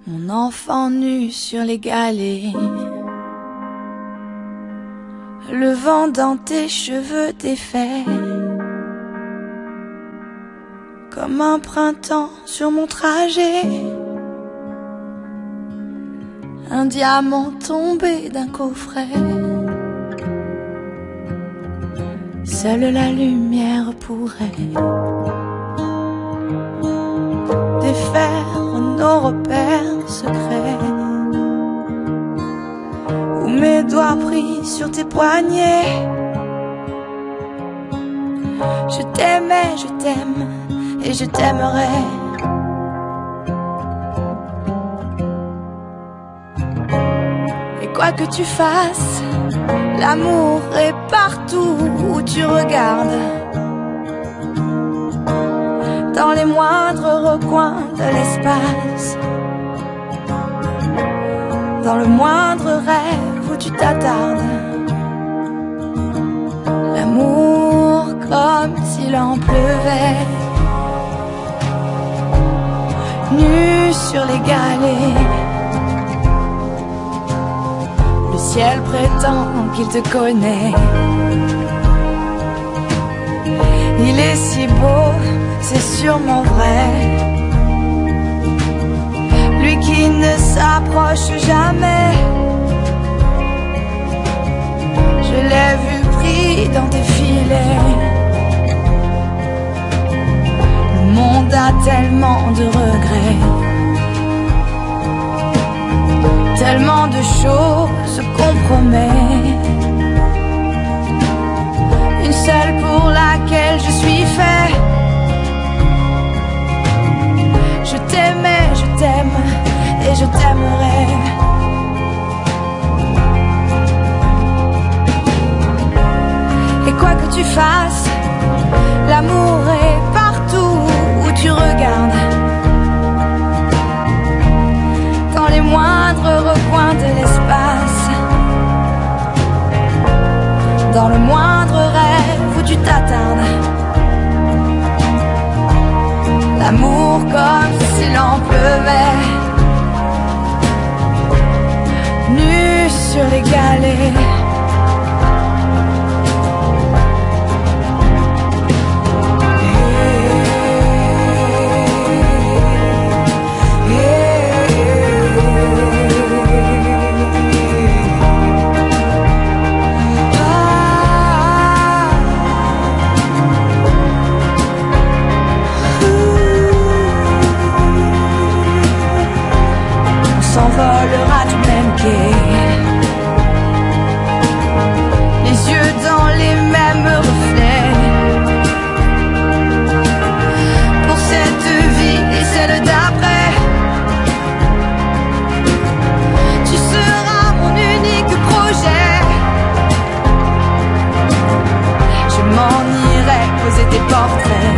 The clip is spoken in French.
Mon enfant nu sur les galets, le vent dans tes cheveux défaits, comme un printemps sur mon trajet, un diamant tombé d'un coffret. Seule la lumière pourrait défaire nos repères secrets, où mes doigts pris sur tes poignets. Je t'aimais, je t'aime et je t'aimerai. Et quoi que tu fasses, l'amour est partout où tu regardes, dans les moindres recoins de l'espace, dans le moindre rêve où tu t'attardes. L'amour comme s'il en pleuvait, nu sur les galets. Le ciel prétend qu'il te connaît. Il est si beau, c'est sûrement vrai, lui qui ne s'approche jamais. Je l'ai vu pris dans tes filets. Le monde a tellement de regrets, tellement de choses qu'on promet. Une seule pour laquelle je suis fait. Je t'aimais, je t'aime et je t'aimerai. Et quoi que tu fasses, l'amour est partout où tu regardes, dans les moindres recoins de l'espace, dans le moindre rêve où tu t'attardes. L'amour comme s'il en pleuvait, nu sur les galets. S'envolera du même quai, les yeux dans les mêmes reflets, pour cette vie et celle d'après. Tu seras mon unique projet. Je m'en irai poser tes portraits